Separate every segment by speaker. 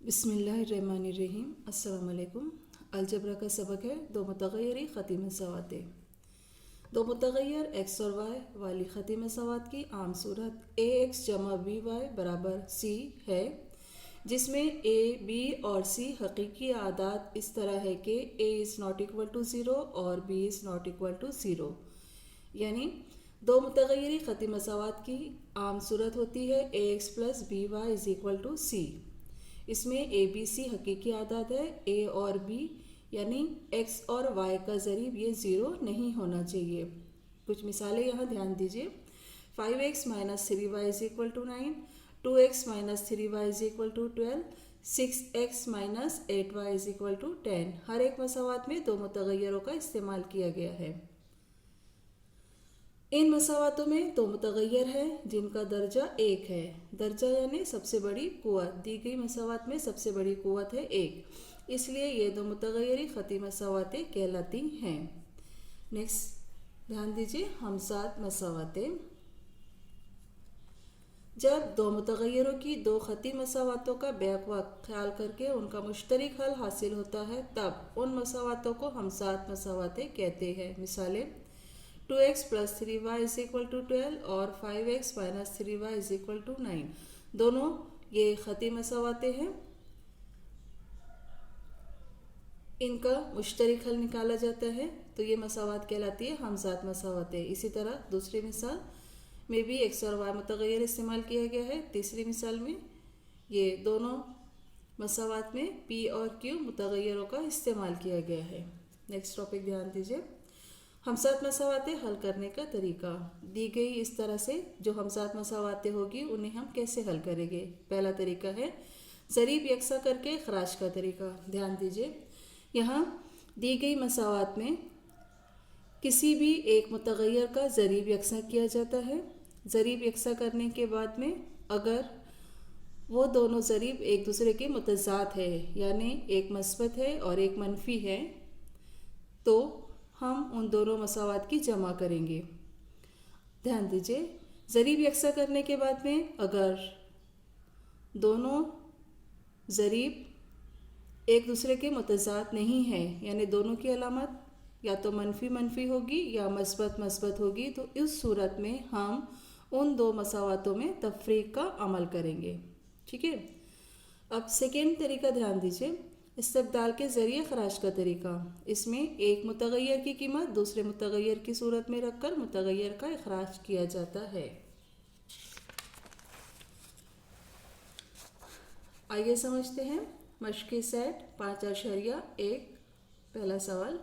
Speaker 1: बिस्मिल्लाहिर्रहमानिर्रहीम। अस्सलाम वालेकुम। अलजबरा का सबक है दो मुतग़य्यरी ख़ती मसावाते। दो मुतग़य्यर एक्स और वाई वाली ख़ती मसावात की आम सूरत ए एक्स जमा बी वाई बराबर सी है, जिसमें ए बी और सी हकीकी आदात इस तरह है कि A is not equal to zero और B is not equal to zero. यानी दो मुतग़य्यरी ख़ती मसावात की आम सूरत होती है A X plus B Y is equal to C. इसमें ए बी सी हकीकी आदात है, ए और बी यानी एक्स और वाई का ज़रीब ये ज़ीरो नहीं होना चाहिए। कुछ मिसालें यहाँ ध्यान दीजिए। 5x minus 3y is equal to 9, 2x minus 3y is equal to 12, 6x minus 8y is equal to 10। हर एक मसावात में दो मुतग़य्यरों का इस्तेमाल किया गया है। इन मसावातों में दो मुतग़य्यर है जिनका दर्जा एक है। दर्जा यानी सबसे बड़ी कुव्वत। दी गई मसावात में सबसे बड़ी कुव्वत है एक, इसलिए ये दो मुतग़य्यरी ख़ती मसावातें कहलाती हैं। नेक्स्ट ध्यान दीजिए, हमसात मसावातें। जब दो मुतग़य्यरों की दो ख़ती मसावातों का बैक वक्त ख्याल करके उनका मुश्तरक हल हासिल होता है, तब उन मसावातों को हमसात मसावातें कहते हैं। मिसालें 2x plus 3y is equal to 12 और 5x minus 3y is equal to 9। दोनों ये ख़ती मसावातें हैं। इनका मुश्तरक हल निकाला जाता है तो ये मसावात कहलाती है हमसात मसावातें। इसी तरह दूसरी मिसाल में भी एक्स और वाई मुतग़य्यर इस्तेमाल किया गया है। तीसरी मिसाल में ये दोनों मसावात में पी और क्यू मुतग़य्यरों का इस्तेमाल किया गया है। नेक्स्ट टॉपिक ध्यान दीजिए, हमसात मसावातें हल करने का तरीका। दी गई इस तरह से जो हमसात मसावातें होगी उन्हें हम कैसे हल करेंगे। पहला तरीका है ज़रीब यकसा करके खराज का तरीका। ध्यान दीजिए, यहाँ दी गई मसावात में किसी भी एक मुतग़य्यर का ज़रीब यकसा किया जाता है। ज़रीब यकसा करने के बाद में अगर वो दोनों ज़रीब एक दूसरे के मुतज़ाद है यानी एक मस्बत है और एक मनफी है, तो हम उन दोनों मसावात की जमा करेंगे। ध्यान दीजिए, ज़रीब यकसा करने के बाद में अगर दोनों ज़रीब एक दूसरे के मुतज़ाद नहीं है यानी दोनों की अलामत या तो मनफी मनफी होगी या मस्बत मस्बत होगी, तो इस सूरत में हम उन दो मसावातों में तफरीक का अमल करेंगे। ठीक है। अब सेकेंड तरीका ध्यान दीजिए, इस्तेबदाल के ज़रिए खराज का तरीका। इसमें एक मुतग़य्यर की कीमत दूसरे मुतग़य्यर की सूरत में रखकर मुतग़य्यर का इखराज किया जाता है। आइए समझते हैं मश्क़ी सेट 5.1। पहला सवाल,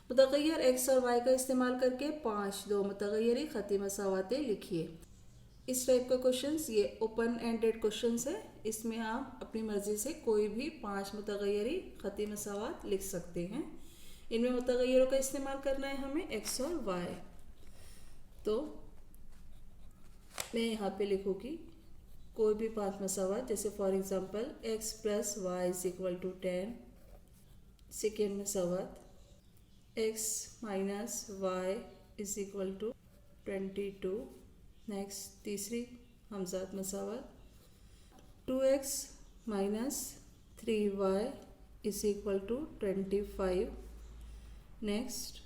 Speaker 1: मुतग़य्यर एक्स और वाई का इस्तेमाल करके 5 दो मुतग़य्यरी ख़ती मसावातें लिखिए। इस टाइप का क्वेश्चंस ये ओपन एंडेड क्वेश्चंस है। इसमें आप अपनी मर्ज़ी से कोई भी 5 मुतग़य्यरी ख़ती मसावात लिख सकते हैं। इनमें मुतग़य्यरों का इस्तेमाल करना है हमें एक्स और वाई। तो मैं यहाँ पे लिखूँगी कोई भी 5 मसावात, जैसे for example X plus Y is equal to 10। Second मसावात X minus Y is equal to 22। Next तीसरी हमसात मसावात 2x minus 3y is equal to 25। Next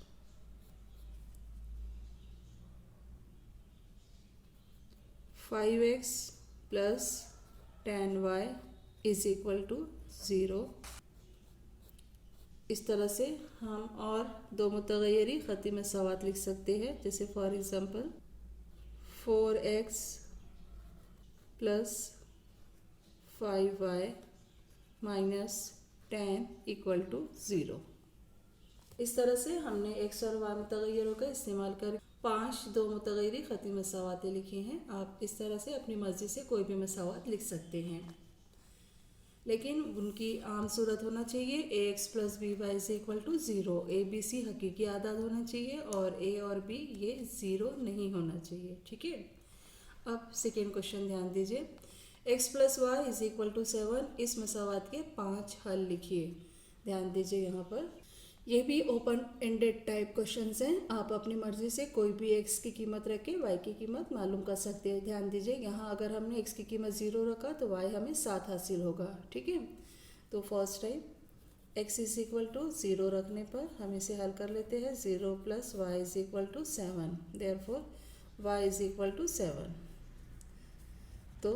Speaker 1: 5x plus 10y is equal to 0। इस तरह से हम और दो मुतग़य्यरी ख़ती मसावात लिख सकते हैं, जैसे for example 4x plus 5y minus 10 equal to 0। इस तरह से हमने एक्स और वाई मुतग़य्यरों का इस्तेमाल कर 5 दो मुतग़य्यरी ख़ती मसावातें लिखी हैं। आप इस तरह से अपनी मर्ज़ी से कोई भी मसावात लिख सकते हैं, लेकिन उनकी आम सूरत होना चाहिए A X plus B Y is equal to 0। A B C हकीकी आदाद होना चाहिए और ए और बी ये 0 नहीं होना चाहिए। ठीक है। अब सेकेंड क्वेश्चन ध्यान दीजिए, x plus Y is equal to 7। इस मसावात के 5 हल लिखिए। ध्यान दीजिए, यहाँ पर ये भी ओपन एंडेड टाइप क्वेश्चंस हैं। आप अपनी मर्जी से कोई भी एक्स की कीमत रख के वाई की कीमत मालूम कर सकते हैं। ध्यान दीजिए, यहाँ अगर हमने एक्स की कीमत 0 रखा तो वाई हमें 7 हासिल होगा। ठीक है। तो first time x is equal to 0 रखने पर हम इसे हल कर लेते हैं। 0 plus y is equal to 7, therefore y is equal to 7। तो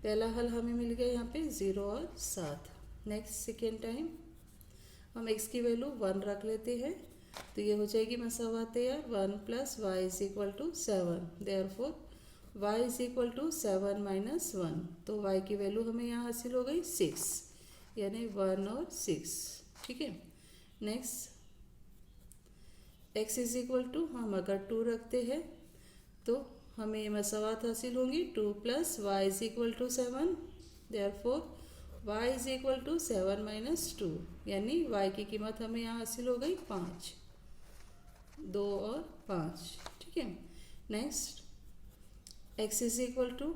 Speaker 1: पहला हल हमें मिल गया यहाँ पे 0 और 7। नेक्स्ट सेकेंड टाइम हम x की वैल्यू 1 रख लेते हैं, तो ये हो जाएगी मसावात तैयार। 1 plus y is equal to 7, therefore y is equal to 7 minus 1। तो y की वैल्यू हमें यहाँ हासिल हो गई 6, यानी 1 और 6। ठीक है। Next x is equal to, हम अगर 2 रखते हैं तो हमें ये मसावात हासिल होंगी। 2 plus y is equal to 7, therefore y is equal to 7 minus 2, यानी y की कीमत हमें यहाँ हासिल हो गई 5, 2 और 5। ठीक है। Next x is equal to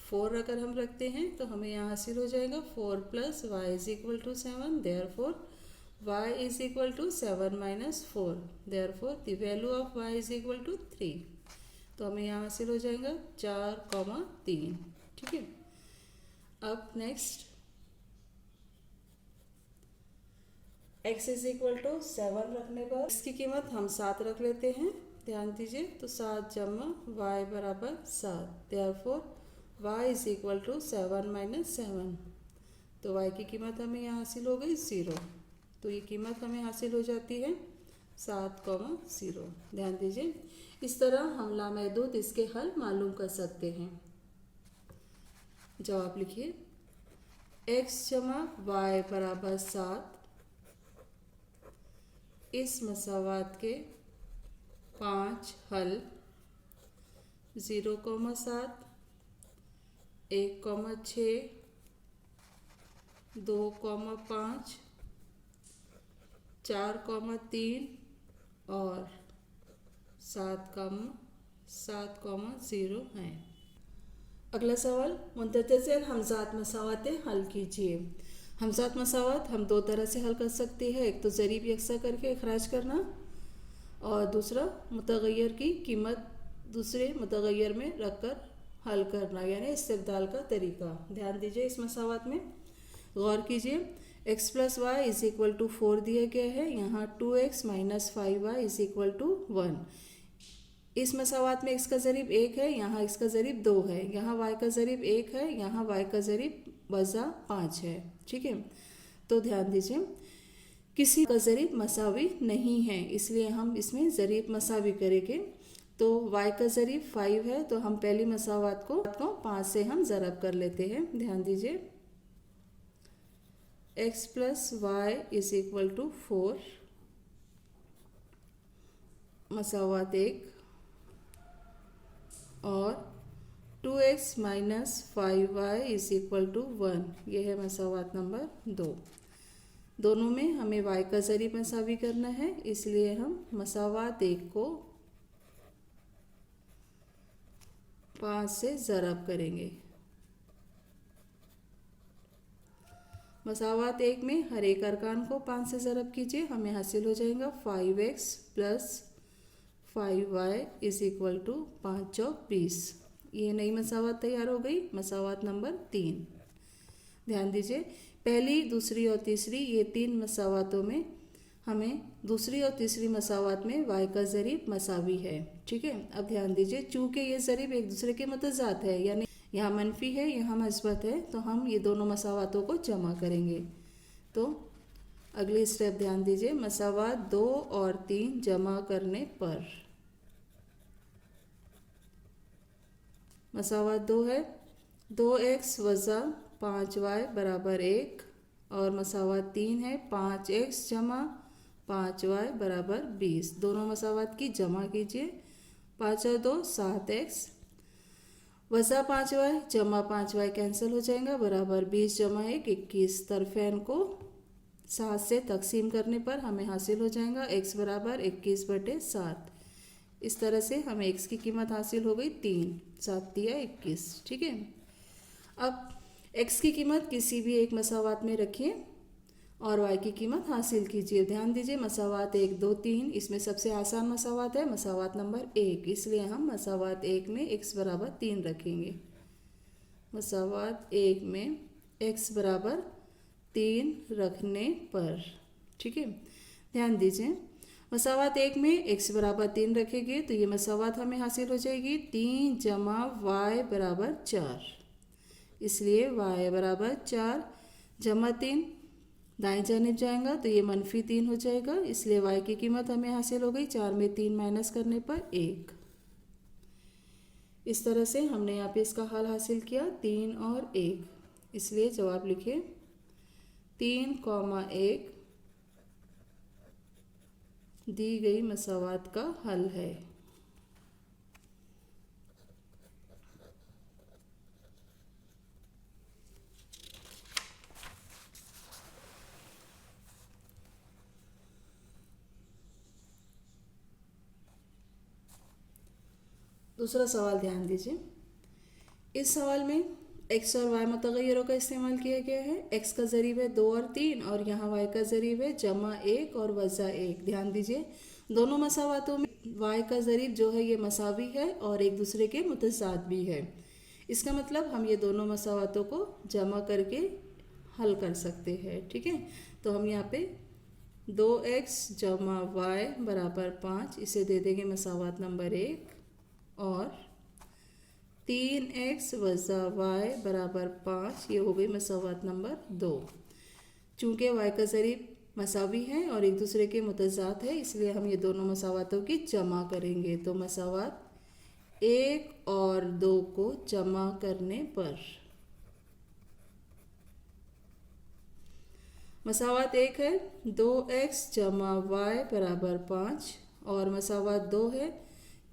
Speaker 1: 4 अगर हम रखते हैं तो हमें यहाँ हासिल हो जाएगा 4 plus y is equal to 7, therefore y is equal to 7 minus 4, therefore the value of y is equal to 3। तो हमें यहाँ हासिल हो जाएगा 4,3। ठीक है। अब next x is equal to 7 रखने पर इसकी कीमत हम 7 रख लेते हैं। ध्यान दीजिए, तो 7 जमा y बराबर 7, therefore y is equal to 7 minus 7। तो y की कीमत हमें यहाँ हासिल हो गई 0, तो ये कीमत हमें हासिल हो जाती है 7,0। ध्यान दीजिए, इस तरह हम लामहदूद इसके हल मालूम कर सकते हैं। जवाब लिखिए। x जमा y बराबर 7 इस मसावात के 5 हल 0,7, 1,6, 2,5, 4,3 और 7,0 हैं। अगला सवाल, मुंतज़िल हमज़ात मसावातें हल कीजिए। हमज़ात मसावात हम 2 तरह से हल कर सकते हैं, एक तो ज़रीब यकसा करके इखराज करना और दूसरा मुतग़य्यर की कीमत दूसरे मुतग़य्यर में रख कर हल करना, यानी इस्तिबदाल का तरीका। ध्यान दीजिए, इस मसावात में गौर कीजिए। x plus y is equal to 4 दिया गया है, यहाँ 2x minus 5y is equal to 1। इस मसावात में x का ज़रीब 1 है, यहाँ x का ज़रीब 2 है, यहाँ y का ज़रीब 1 है, यहाँ y का ज़रीब वज़ा 5 है। ठीक है। तो ध्यान दीजिए, किसी का ज़रीब मसावी नहीं है, इसलिए हम इसमें ज़रीब मसावी करेंगे। तो y का ज़रीब 5 है, तो हम पहली मसावात को 5 से हम ज़रब कर लेते हैं। ध्यान दीजिए, x plus y is equal to 4 मसावात 1 और 2x minus 5y is equal to 1, यह है मसावात नंबर 2। दोनों में हमें y का ज़रीब मसावी करना है, इसलिए हम मसावात 1 को 5 से ज़रब करेंगे। मसावात 1 में हर एक अरकान को 5 से ज़रब कीजिए, हमें हासिल हो जाएगा 5x plus 5y is equal to 5 चौक 20। ये नई मसावात तैयार हो गई, मसावात नंबर 3। ध्यान दीजिए, पहली, दूसरी और तीसरी ये 3 मसावातों में हमें दूसरी और तीसरी मसावात में y का ज़रीब मसावी है। ठीक है। अब ध्यान दीजिए, चूँकि ये ज़रीब एक दूसरे के मुतज़ाद है, यानी यहाँ मनफी है, यहाँ मस्बत है, तो हम ये दोनों मसावातों को जमा करेंगे। तो अगली स्टेप ध्यान दीजिए, मसावात 2 और 3 जमा करने पर मसावात 2 है, 2x वज़ा 5y बराबर 1 और मसावात 3 है 5x जमा 5y बराबर 20। दोनों मसावात की जमा कीजिए, 5 और 2 7x वज़ा 5y जमा 5y कैंसिल हो जाएगा, बराबर 20 जमा 1 21। तरफेन को 7 से तकसीम करने पर हमें हासिल हो जाएगा x बराबर 21/7। इस तरह से हमें x की कीमत हासिल हो गई 3, 7 दिया 21। ठीक है। अब x की कीमत किसी भी एक मसावात में रखिए और y की कीमत हासिल कीजिए। ध्यान दीजिए, मसावात 1 2 3 इसमें सबसे आसान मसावात है मसावात नंबर 1, इसलिए हम मसावात 1 में x बराबर 3 रखेंगे। मसावात 1 में x बराबर 3 रखने पर। ठीक है, ध्यान दीजिए, मसावात 1 में x बराबर 3 रखेंगे तो ये मसावात हमें हासिल हो जाएगी 3 जमा y बराबर 4। इसलिए y बराबर 4 जमा 3 दाएं जानिब जाएगा तो ये -3 हो जाएगा। इसलिए y की कीमत हमें हासिल हो गई 4 में 3 माइनस करने पर 1। इस तरह से हमने यहाँ पे इसका हल हासिल किया 3 और 1। इसलिए जवाब लिखिए 3,1 दी गई मसावात का हल है। दूसरा सवाल ध्यान दीजिए, इस सवाल में x और y मुतग़य्यरों का इस्तेमाल किया गया है। x का ज़रीब है 2 और 3 और यहाँ y का ज़रीब है जमा 1 और वज़ा 1। ध्यान दीजिए, दोनों मसावातों में y का ज़रीब जो है ये मसावी है और एक दूसरे के मुतज़ाद भी है। इसका मतलब हम ये दोनों मसावातों को जमा करके हल कर सकते हैं। ठीक है, तो हम यहाँ पे 2x जमा y बराबर 5 इसे दे देंगे मसावात नंबर 1 और 3x वज़ा y बराबर 5 ये हो गई मसावात नंबर 2। चूँकि y का ज़रीब मसावी है और एक दूसरे के मुतज़ाद है इसलिए हम ये दोनों मसावातों की जमा करेंगे। तो मसावात 1 और 2 को जमा करने पर मसावात 1 है 2x जमा y बराबर 5 और मसावात 2 है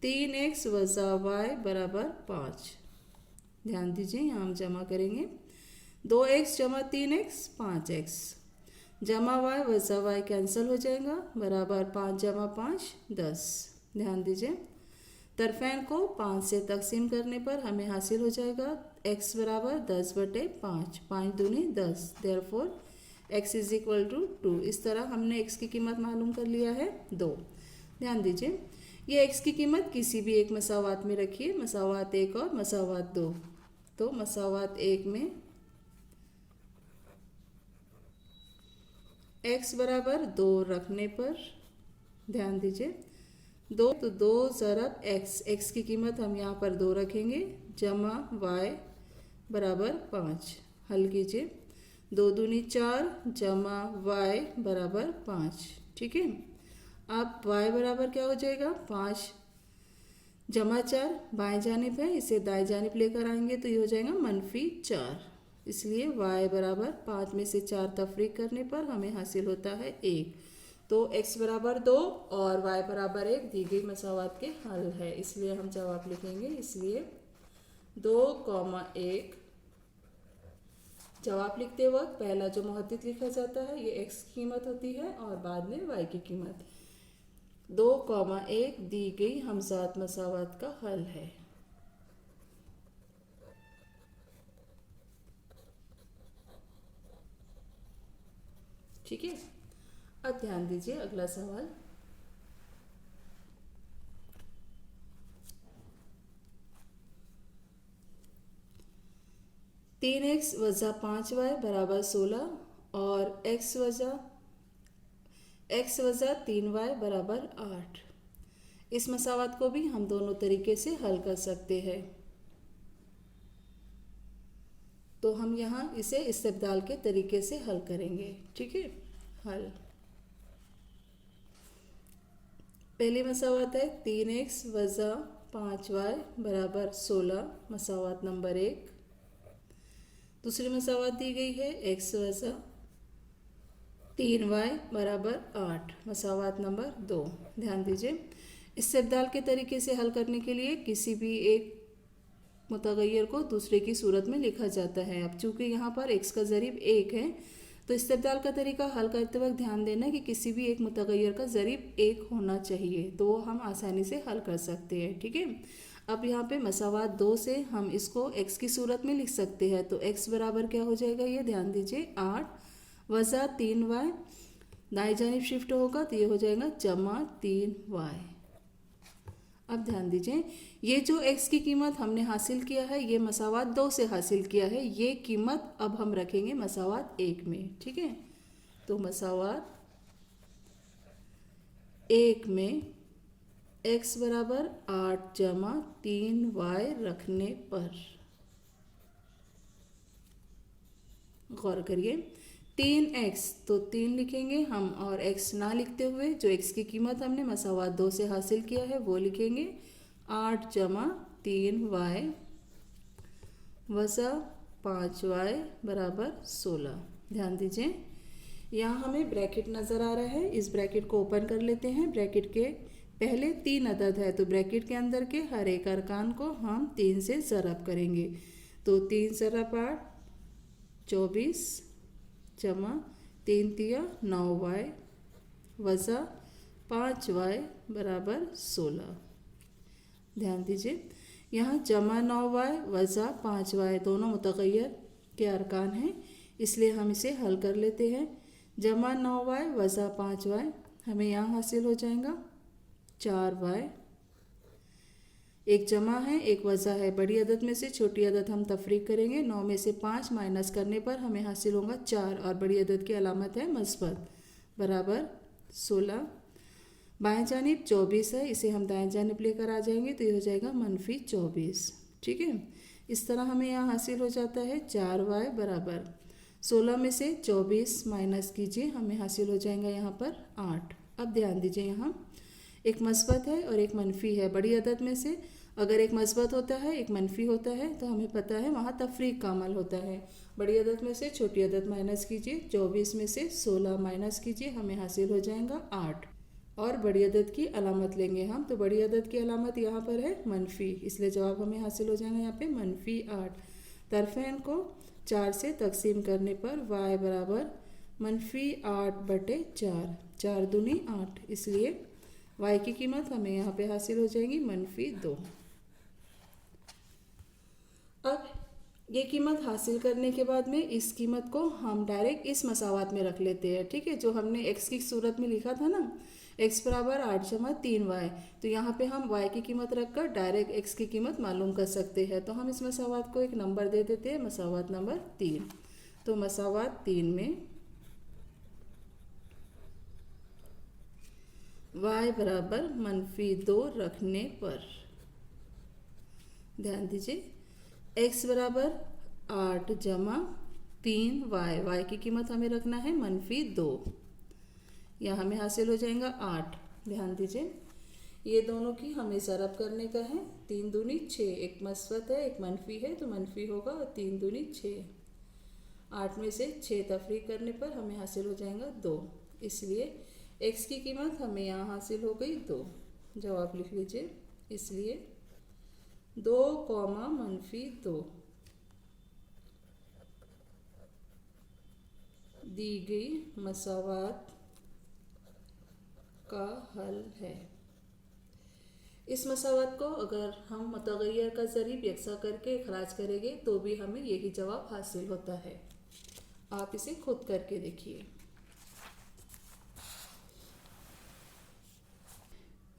Speaker 1: 3x वज़ा y बराबर 5। ध्यान दीजिए, यहाँ हम जमा करेंगे 2x जमा 3x 5x जमा y वज़ा y कैंसिल हो जाएगा बराबर 5 जमा 5 10। ध्यान दीजिए, तरफ़ैन को 5 से तकसीम करने पर हमें हासिल हो जाएगा x बराबर 10/5 5 दूनी 10। Therefore x is equal to 2। इस तरह हमने x की कीमत मालूम कर लिया है 2। ध्यान दीजिए, ये x की कीमत किसी भी एक मसावात में रखिए, मसावात 1 और मसावात 2। तो मसावात 1 में x बराबर 2 रखने पर ध्यान दीजिए 2 तो 2 ज़रब x की कीमत हम यहाँ पर 2 रखेंगे जमा y बराबर 5। हल कीजिए 2 दूनी 4 जमा y बराबर 5। ठीक है, अब y बराबर क्या हो जाएगा 5 जमा 4 बाएं जानिब है इसे दाएं जानिब लेकर आएंगे तो ये हो जाएगा -4। इसलिए y बराबर 5 में से 4 तफरीक करने पर हमें हासिल होता है 1। तो x बराबर 2 और y बराबर 1 दी गई मसावात के हल है। इसलिए हम जवाब लिखेंगे। इसलिए 2,1 जवाब लिखते वक्त पहला जो मुहद्दिद लिखा जाता है ये x की कीमत होती है और बाद में y की कीमत। 2,1 दी गई हमज़ात मसावात का हल है। ठीक है, अब ध्यान दीजिए अगला सवाल। तीन एक्स वज़ा 5y बराबर 16 और x वज़ा 3y बराबर 8। इस मसावात को भी हम दोनों तरीके से हल कर सकते हैं। तो हम यहाँ इसे इस्तेबदाल के तरीके से हल करेंगे। ठीक है, हल पहली मसावात है 3x वज़ा 5y बराबर 16 मसावात नंबर 1। दूसरी मसावात दी गई है x वज़ा 3y बराबर 8 मसावात नंबर 2। ध्यान दीजिए, इस्तेबदाल के तरीके से हल करने के लिए किसी भी एक मुतग़य्यर को दूसरे की सूरत में लिखा जाता है। अब चूँकि यहाँ पर x का ज़रीब 1 है तो इस्तेबदाल का तरीका हल करते वक्त ध्यान देना कि किसी भी एक मुतग़य्यर का ज़रीब 1 होना चाहिए, तो हम आसानी से हल कर सकते हैं। ठीक है, अब यहाँ पे मसावात 2 से हम इसको x की सूरत में लिख सकते हैं। तो x बराबर क्या हो जाएगा, ये ध्यान दीजिए 8 वज़ा 3y दाएं जानिब शिफ्ट होगा तो ये हो जाएगा जमा 3y। अब ध्यान दीजिए, ये जो x की कीमत हमने हासिल किया है ये मसावात 2 से हासिल किया है, ये कीमत अब हम रखेंगे मसावात 1 में। ठीक है, तो मसावात 1 में x बराबर 8 जमा 3y रखने पर, गौर करिए 3x तो 3 लिखेंगे हम, और x ना लिखते हुए जो x की कीमत हमने मसावात 2 से हासिल किया है वो लिखेंगे 8 जमा 3y वज़ा 5y बराबर 16। ध्यान दीजिए, यहाँ हमें ब्रैकेट नज़र आ रहा है, इस ब्रैकेट को ओपन कर लेते हैं। ब्रैकेट के पहले 3 अदद है तो ब्रैकेट के अंदर के हर एक अरकान को हम 3 से ज़रब करेंगे। तो 3 ज़रब 8 24 जमा 3 तिया 9y वज़ा 5y बराबर 16। ध्यान दीजिए, यहाँ जमा 9y वज़ा 5y दोनों मुतग़य्यर के अरकान हैं, इसलिए हम इसे हल कर लेते हैं। जमा 9y वज़ा 5y हमें यहाँ हासिल हो जाएगा 4y, एक जमा है एक वज़ा है, बड़ी अदद में से छोटी अदद हम तफरीक करेंगे। 9 में से 5 माइनस करने पर हमें हासिल होगा 4 और बड़ी अदद की अलामत है मस्बत बराबर 16। बाएं जानिब 24 है, इसे हम दाएं जानिब लेकर आ जाएंगे तो ये हो जाएगा -24। ठीक है, इस तरह हमें यहाँ हासिल हो जाता है 4y बराबर 16 में से 24 माइनस कीजिए, हमें हासिल हो जाएगा यहाँ पर 8। अब ध्यान दीजिए, यहाँ एक मस्बत है और एक मनफी है। बड़ी अदद में से अगर एक मस्बत होता है एक मनफी होता है तो हमें पता है वहाँ तफरीक का अमल होता है। बड़ी अदद में से छोटी अदद माइनस कीजिए, 24 में से 16 माइनस कीजिए, हमें हासिल हो जाएगा 8 और बड़ी अदद की अलामत लेंगे हम, तो बड़ी अदद की अलामत यहाँ पर है मनफी, इसलिए जवाब हमें हासिल हो जाएगा यहाँ पे -8। तरफ़ैन को 4 से तकसीम करने पर y बराबर -8/4, 4 दूनी 8, इसलिए y की कीमत हमें यहाँ पे हासिल हो जाएगी -2। अब ये कीमत हासिल करने के बाद में इस कीमत को हम डायरेक्ट इस मसावात में रख लेते हैं। ठीक है, जो हमने x की सूरत में लिखा था ना, x बराबर 8 जमा 3y, तो यहाँ पे हम y की कीमत रखकर डायरेक्ट x की कीमत मालूम कर सकते हैं। तो हम इस मसावात को एक नंबर दे देते हैं, मसावात नंबर 3। तो मसावात 3 में y बराबर -2 रखने पर, ध्यान दीजिए x बराबर 8 जमा 3y, y की कीमत हमें रखना है -2, यह हमें हासिल हो जाएगा 8। ध्यान दीजिए, ये दोनों की हमें ज़रब करने का है, 3 दूनी 6, एक मस्बत है एक मनफी है तो मनफी होगा और 3 दूनी 6, 8 में से 6 तफरीक करने पर हमें हासिल हो जाएगा 2, इसलिए x की कीमत हमें यहाँ हासिल हो गई 2। जवाब लिख लीजिए, इसलिए 2, -2 दी गई मसावात का हल है। इस मसावत को अगर हम मुतग़य्यर का ज़रीब यकसा करके इखराज करेंगे तो भी हमें यही जवाब हासिल होता है। आप इसे खुद करके देखिए।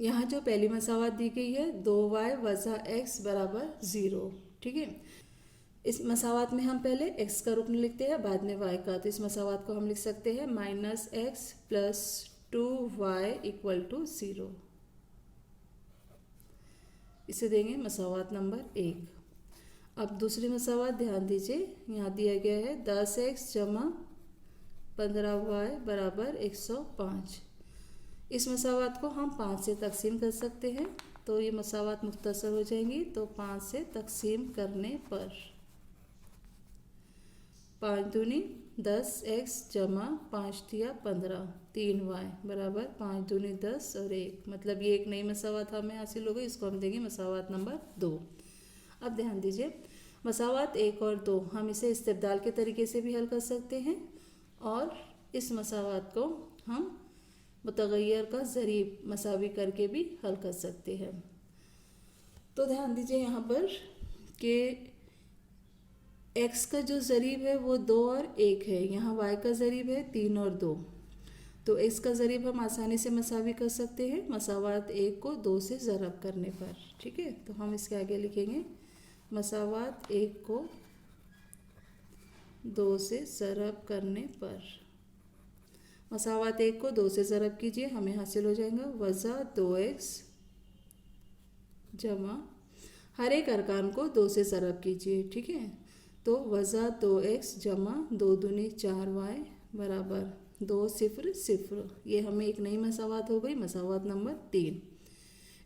Speaker 1: यहाँ जो पहली मसावत दी गई है 2y वज़ा x बराबर 0, ठीक है। इस मसावत में हम पहले x का रुकन लिखते हैं, बाद में y का। तो इस मसावत को हम लिख सकते हैं -x + 2y = 0। इसे देंगे मसावत नंबर 1। अब दूसरी मसावत ध्यान दीजिए, यहाँ दिया गया है 10x + 15y बराबर 105। इस मसावत को हम 5 से तकसीम कर सकते हैं, तो ये मसावत मुख्तसर हो जाएंगी। तो 5 से तकसीम करने पर 5 दूनी 10x जमा 5 तिया 15 3y बराबर 5 दूनी 10 और 1, मतलब ये एक नई मसावत हमें हासिल हो गई। इसको हम देंगे मसावत नंबर 2। अब ध्यान दीजिए, मसावत 1 और 2 हम इसे इस्तिबदाल के तरीके से भी हल कर सकते हैं और इस मसावत को हम मुतग़य्यर का ज़रीब मसावी करके भी हल कर सकते हैं। तो ध्यान दीजिए यहाँ पर कि x का जो ज़रीब है वो 2 और 1 है, यहाँ y का ज़रीब है 3 और 2। तो x का ज़रीब हम आसानी से मसावी कर सकते हैं मसावात 1 को 2 से ज़रब करने पर। ठीक है, तो हम इसके आगे लिखेंगे मसावात 1 को 2 से ज़रब करने पर। मसावात 1 को 2 से ज़रब कीजिए, हमें हासिल हो जाएगा वज़ा 2x जमा हर एक अरकान को 2 से ज़रब कीजिए। ठीक है, तो वज़ा 2x जमा 2 दूनी 4y बराबर 2 0 0। ये हमें एक नई मसावात हो गई, मसावात नंबर 3।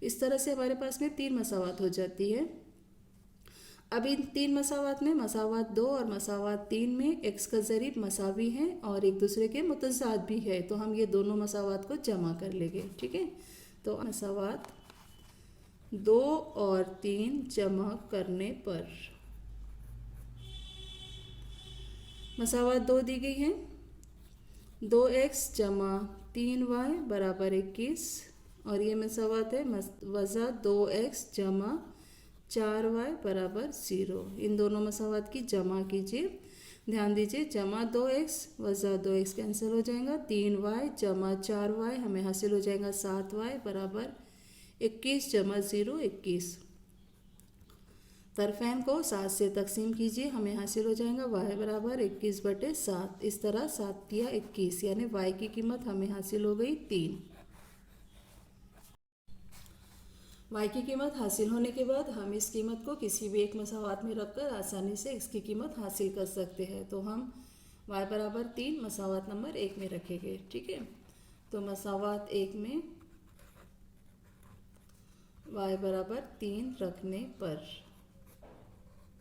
Speaker 1: इस तरह से हमारे पास में 3 मसावात हो जाती है। अब इन 3 मसावात में मसावात 2 और मसावात 3 में x का ज़रीब मसावी है और एक दूसरे के मुतज़ाद भी है, तो हम ये दोनों मसावात को जमा कर लेंगे। ठीक है, तो मसावात 2 और 3 जमा करने पर मसावात 2 दी गई है 2x जमा 3y बराबर 21 और ये मसावात है वज़ा 2x जमा 4y बराबर 0। इन दोनों मसावात की जमा कीजिए। ध्यान दीजिए जमा 2x वज़ा 2x कैंसिल हो जाएगा, 3y जमा 4y हमें हासिल हो जाएगा 7y बराबर 21 जमा 0 21। तरफ़ैन को 7 से तकसीम कीजिए, हमें हासिल हो जाएगा y बराबर 21/7। इस तरह 7 या 21 यानी y की कीमत हमें हासिल हो गई 3। y की कीमत हासिल होने के बाद हम इस कीमत को किसी भी एक मसावात में रखकर आसानी से इसकी कीमत हासिल कर सकते हैं। तो हम y बराबर 3 मसावात नंबर 1 में रखेंगे। ठीक है, तो मसावात 1 में y बराबर 3 रखने पर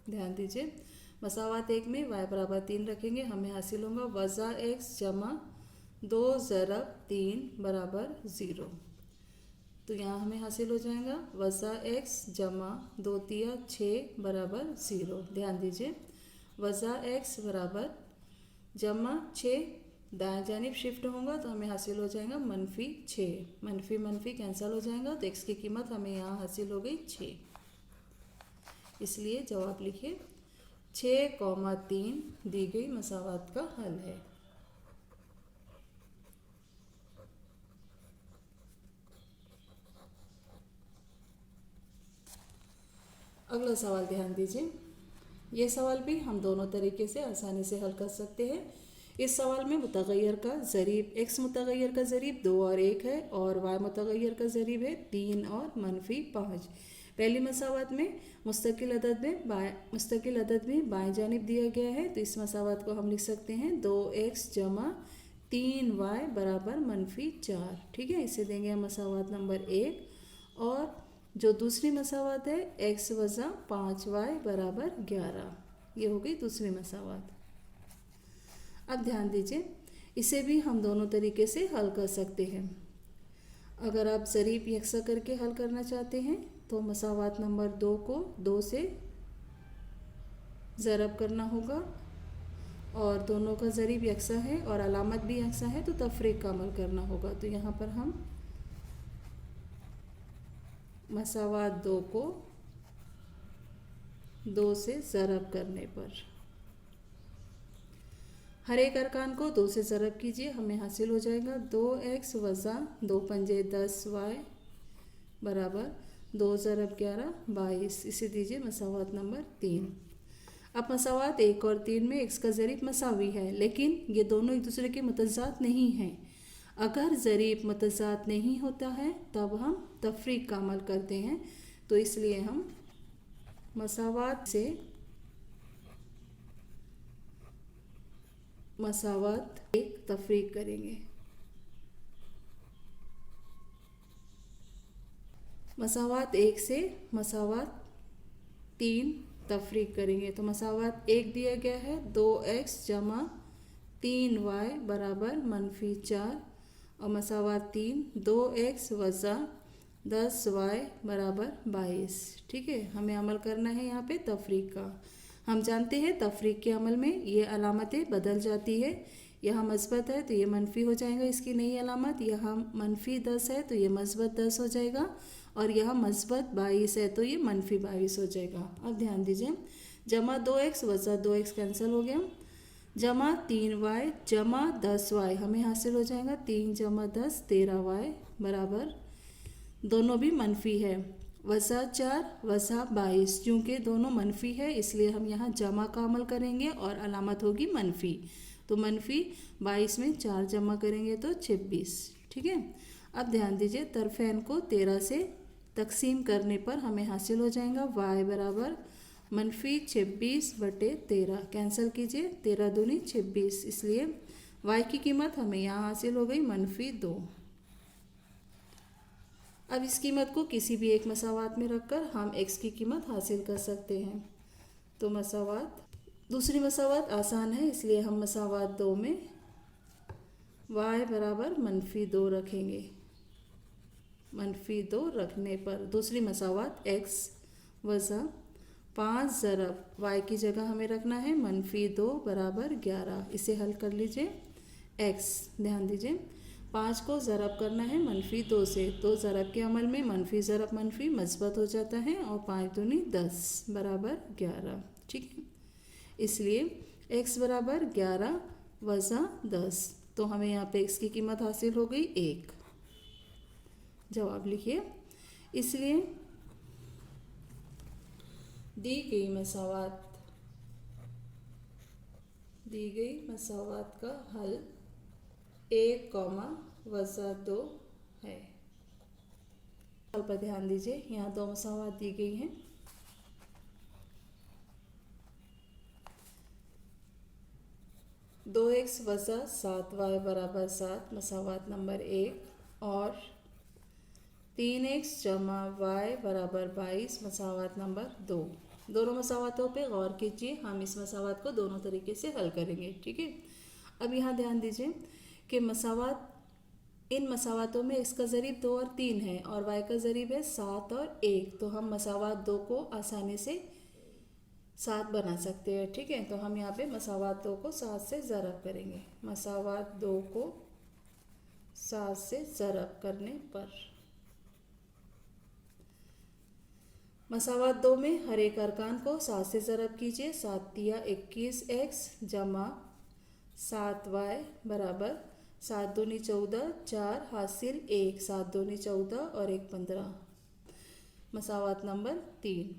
Speaker 1: ध्यान दीजिए मसावात 1 में y बराबर 3 रखेंगे, हमें हासिल होगा वज़ा x जमा 2 ज़रब 3 बराबर 0। तो यहाँ हमें हासिल हो जाएगा वज़ा x जमा 2 तिया 6 बराबर 0। ध्यान दीजिए वज़ा x बराबर जमा 6 दाएं जानिब शिफ्ट होगा तो हमें हासिल हो जाएगा -6। मनफी मनफी कैंसिल हो जाएगा तो x की कीमत हमें यहाँ हासिल हो गई 6। इसलिए जवाब लिखिए 6,3 दी गई मसावात का हल है। अगला सवाल ध्यान दीजिए, ये सवाल भी हम दोनों तरीके से आसानी से हल कर सकते हैं। इस सवाल में मुतग़य्यर का ज़रीब x मुतग़य्यर का ज़रीब 2 और 1 है और y मुतग़य्यर का ज़रीब है 3 और -5। पहली मसावात में मुस्तकिल अदद में बाएं जानिब दिया गया है, तो इस मसावात को हम लिख सकते हैं 2x जमा 3y बराबर -4। ठीक है, इसे देंगे हम मसावात नंबर 1। और जो दूसरी मसावात है x वज़ा 5y बराबर 11, ये हो गई दूसरी मसावात। अब ध्यान दीजिए इसे भी हम दोनों तरीके से हल कर सकते हैं। अगर आप ज़रीब यकसा करके हल करना चाहते हैं तो मसावात नंबर 2 को 2 से ज़रब करना होगा और दोनों का ज़रीब यकसा है और अलामत भी यकसा है, तो तफरीक का अमल करना होगा। तो यहाँ पर हम मसावात 2 को 2 से ज़रब करने पर हर एक अरकान को 2 से ज़रब कीजिए, हमें हासिल हो जाएगा 2x वज़ा 2 पंजे 10y बराबर 2 ज़रब 11 22। इसे दीजिए मसावात नंबर 3। अब मसावात 1 और 3 में x का ज़रीब मसावी है, लेकिन ये दोनों एक दूसरे के मुतज़ाद नहीं हैं। अगर ज़रीब मुतज़ाद नहीं होता है तब हम तफरीक का अमल करते हैं, तो इसलिए हम मसावात से मसावात 1 तफरीक करेंगे। मसावात 1 से मसावात 3 तफरीक करेंगे, तो मसावात 1 दिया गया है 2x जमा 3y बराबर -4 और मसावात 3 2x वज़ा 10y बराबर 22। ठीक है, हमें अमल करना है यहाँ पे तफरीक का। हम जानते हैं तफरीक के अमल में ये अलामतें बदल जाती है। यहाँ मस्बत है तो ये मनफी हो जाएगा इसकी नई अलामत, यहाँ -10 है तो ये मस्बत 10 हो जाएगा और यहाँ मस्बत 22 है तो ये -22 हो जाएगा। अब ध्यान दीजिए जमा 2x वज़ा 2x कैंसिल हो गया जमा 3y जमा 10y हमें हासिल हो जाएगा 3 जमा 10 13y बराबर, दोनों भी मनफी है, वसा 4 वसा 22, क्योंकि दोनों मनफी है इसलिए हम यहाँ जमा का अमल करेंगे और अलामत होगी मनफी। तो मनफी 22 में 4 जमा करेंगे तो 26। ठीक है, अब ध्यान दीजिए तरफेन को 13 से तकसीम करने पर हमें हासिल हो जाएगा y बराबर मनफी 26/13। कैंसिल कीजिए, 13 दूनी 26, इसलिए y की कीमत हमें यहाँ हासिल हो गई मनफी 2। अब इस कीमत को किसी भी एक मसावात में रखकर हम x की कीमत हासिल कर सकते हैं। तो मसावात, दूसरी मसावात आसान है इसलिए हम मसावात 2 में y बराबर मनफी 2 रखेंगे। मनफी 2 रखने पर दूसरी मसावात x वज़ा 5 ज़रब y की जगह हमें रखना है मनफी 2 बराबर 11। इसे हल कर लीजिए। x, ध्यान दीजिए 5 को ज़रब करना है मनफी 2 से, तो ज़रब के अमल में मनफी ज़रब मनफी मस्बत हो जाता है और 5 दूनी 10 बराबर 11। ठीक है, इसलिए x बराबर 11 वज़ा 10, तो हमें यहाँ पे x की कीमत हासिल हो गई 1। जवाब लिखिए। इसलिए दी गई मसावात का हल 1, वज़ा 2 है। हल पर ध्यान दीजिए, यहाँ 2 मसावात दी गई हैं। दो एक्स वज़ा 7y बराबर 7 मसावात नंबर 1 और 3x जमा y बराबर 22 मसावात नंबर 2। दोनों मसावातों पे गौर कीजिए, हम इस मसावात को दोनों तरीके से हल करेंगे। ठीक है, अब यहाँ ध्यान दीजिए कि इन मसावातों में x का ज़रीब 2 और 3 है और y का ज़रीब है 7 और 1, तो हम मसावात 2 को आसानी से 7 बना सकते हैं। ठीक है, तो हम यहाँ पे मसावात 2 को 7 से ज़रब करेंगे। मसावात 2 को 7 से ज़रब करने पर मसावात 2 में हर एक अरकान को 7 से ज़रब कीजिए। 7 तिया 21x जमा 7y बराबर 7 दूनी 14, 4 हासिल 1, 7 दूनी 14 और 1 15। मसावात नंबर 3।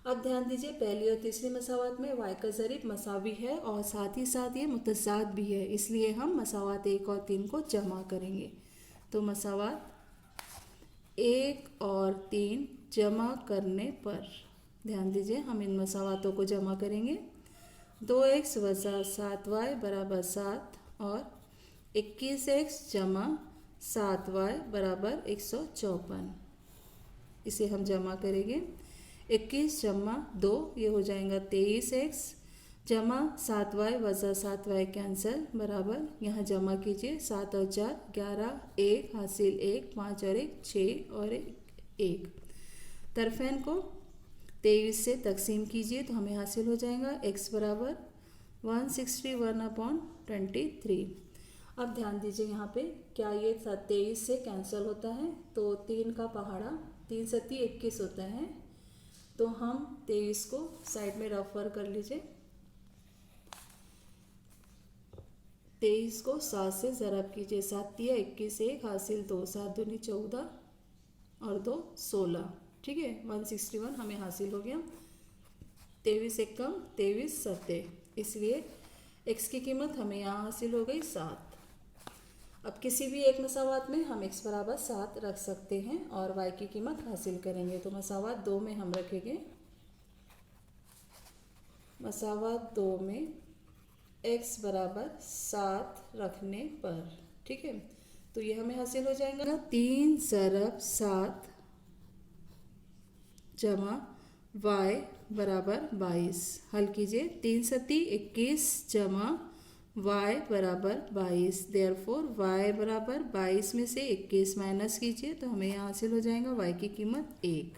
Speaker 1: अब ध्यान दीजिए पहली और तीसरी मसावात में y का ज़रीब मसावी है और साथ ही साथ ये मुतज़ाद भी है, इसलिए हम मसावात 1 और 3 को जमा करेंगे। तो मसावात 1 और 3 जमा करने पर ध्यान दीजिए हम इन मसावातों को जमा करेंगे। 2x वज़ा 7y बराबर 7 और 21x जमा 7y बराबर 154। इसे हम जमा करेंगे। 21 जमा 2 ये हो जाएगा 23x जमा 7y वज़ा 7y कैंसिल बराबर, यहाँ जमा कीजिए 7 और 4 11, 1 हासिल 1, 5 और 1 6 और 1। तरफेन को 23 से तकसीम कीजिए तो हमें हासिल हो जाएगा x बराबर 161/23। अब ध्यान दीजिए यहाँ पे क्या ये 23 से कैंसिल होता है, तो 3 का पहाड़ा 3 सती 21 होता है, तो हम 23 को साइड में रफर कर लीजिए। 23 को 7 से ज़रब कीजिए। 7 तिया 21 1 हासिल 2, 7 दूनी 14 और 2 16। ठीक है, 161 हमें हासिल हो गया। 23 एक कम 23 सत्ते, इसलिए x की कीमत हमें यहाँ हासिल हो गई 7। अब किसी भी एक मसावात में हम x बराबर 7 रख सकते हैं और y की कीमत हासिल करेंगे। तो मसावात 2 में हम रखेंगे, मसावात 2 में x बराबर 7 रखने पर। ठीक है, तो ये हमें हासिल हो जाएगा 3 ज़रब 7 जमा y बराबर 22। हल कीजिए। 3 सती 21 जमा y बराबर 22। देयरफॉर y बराबर 22 में से 21 माइनस कीजिए तो हमें यहाँ हासिल हो जाएगा y की कीमत 1।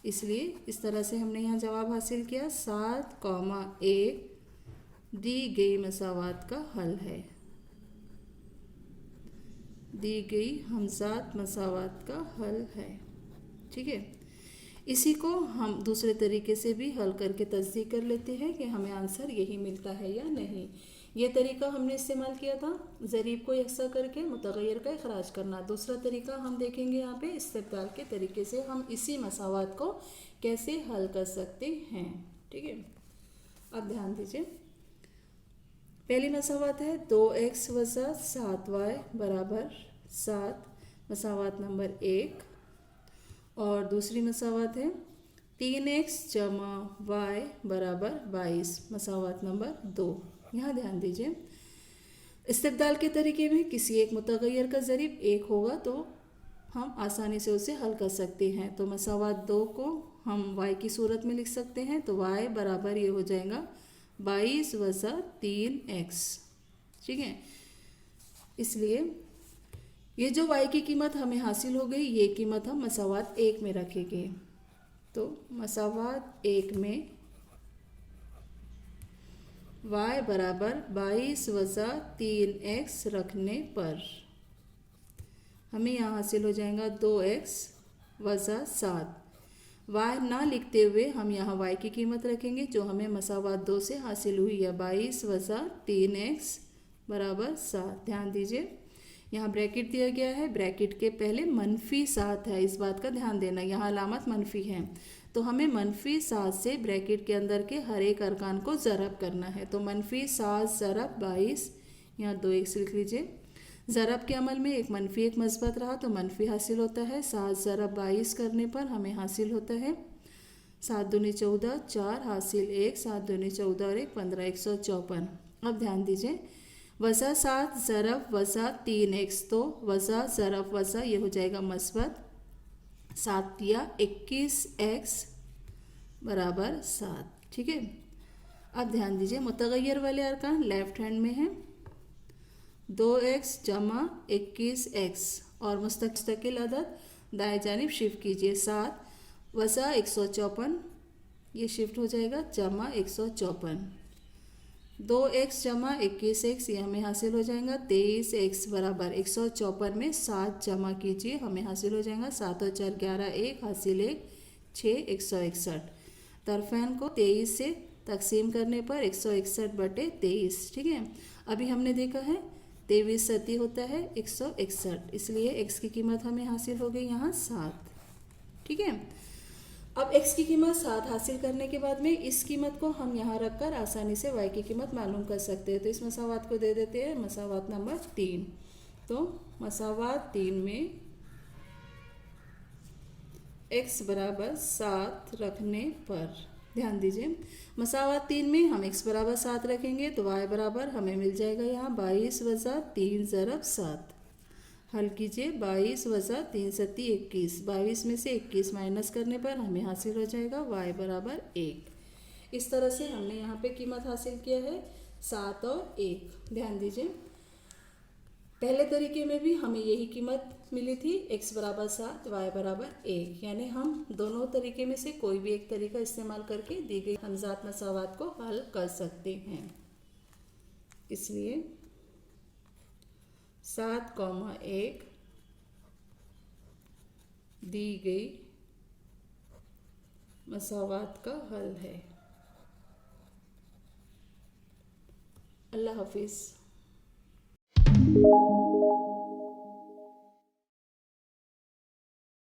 Speaker 1: इसलिए इस तरह से हमने यहाँ जवाब हासिल किया। 7,1 दी गई मसावात का हल है। दी गई हमजात मसावात का हल है। ठीक है, इसी को हम दूसरे तरीके से भी हल करके तस्दीक कर लेते हैं कि हमें आंसर यही मिलता है या नहीं। ये तरीका हमने इस्तेमाल किया था ज़रीब को यकसा करके मुतग़य्यर का इखराज करना। दूसरा तरीका हम देखेंगे यहाँ पे इस्तिब्दाल के तरीके से हम इसी मसावात को कैसे हल कर सकते हैं। ठीक है, अब ध्यान दीजिए। पहली मसावात है 2x वज़ा 7y बराबर 7, मसावात नंबर 1। और दूसरी मसावात है 3x जमा y बराबर 22, मसावात नंबर 2। यहाँ ध्यान दीजिए, इस्तिब्दाल के तरीके में किसी एक मुतग़य्यर का ज़रीब 1 होगा तो हम आसानी से उसे हल कर सकते हैं। तो मसावात 2 को हम y की सूरत में लिख सकते हैं। तो y बराबर ये हो जाएगा 22 वज़ा 3x। ठीक है, इसलिए ये जो y की कीमत हमें हासिल हो गई, ये कीमत हम मसावात 1 में रखेंगे। तो मसावात 1 में y बराबर 22 वज़ा 3x रखने पर हमें यहाँ हासिल हो जाएगा 2x वज़ा 7। y ना लिखते हुए हम यहाँ y की कीमत रखेंगे जो हमें मसावात 2 से हासिल हुई है, 22 वज़ा 3x बराबर 7। ध्यान दीजिए, यहाँ ब्रैकेट दिया गया है, ब्रैकेट के पहले -7 है, इस बात का ध्यान देना, यहाँ अलामत मनफी है। तो हमें -7 से ब्रैकेट के अंदर के हर एक अरकान को ज़रब करना है। तो -7 ज़रब 22, यहाँ 2x लिख लीजिए। ज़रब के अमल में एक मनफी एक मस्बत रहा तो मनफी हासिल होता है। 7 ज़रब 22 करने पर हमें हासिल होता है 7 दूनी 14, 4 हासिल 1, 7 दूनी 14 और 1 15, 154। अब ध्यान दीजिए, वज़ा 7 ज़रब वज़ा 3x, तो वज़ा ज़रब वज़ा ये हो जाएगा मस्बत 7 या 21x बराबर 7। ठीक है, अब ध्यान दीजिए, मुतग़य्यर वाले अरकान लेफ़्ट हैंड में हैं, 2x जमा 21x और मुस्तकिल अदद दाएं जानिब शिफ्ट कीजिए। 7 वज़ा 154 ये शिफ्ट हो जाएगा जमा 154। 2x जमा 21x ये हमें हासिल हो जाएगा 23x बराबर 154 में 7 जमा कीजिए, हमें हासिल हो जाएगा 7 और 4 11, 1 हासिल 1 6, 161। तरफ़ैन को 23 से तकसीम करने पर 161/23। ठीक है, अभी हमने देखा है 23 सती होता है 161, इसलिए x की कीमत हमें हासिल हो गई यहाँ 7। ठीक है, अब x की कीमत 7 हासिल करने के बाद में इस कीमत को हम यहाँ रखकर आसानी से y की कीमत मालूम कर सकते हैं। तो इस मसावात को दे देते हैं मसावात नंबर 3। तो मसावात 3 में x बराबर 7 रखने पर ध्यान दीजिए, मसावात 3 में हम x बराबर 7 रखेंगे तो y बराबर हमें मिल जाएगा यहाँ 22 वज़ा 3 ज़रब 7। हल कीजिए, 22 वज़ा 3 सत्ती 21, 22 में से 21 माइनस करने पर हमें हासिल हो जाएगा y बराबर 1। इस तरह से हमने यहाँ पे कीमत हासिल किया है 7 और 1। ध्यान दीजिए, पहले तरीके में भी हमें यही कीमत मिली थी, x बराबर 7 y बराबर 1, यानी हम दोनों तरीके में से कोई भी एक तरीका इस्तेमाल करके दी गई हमजात मसावात को हल कर सकते हैं। इसलिए 7,1 दी गई मसावात का हल है। अल्लाह हाफिज़।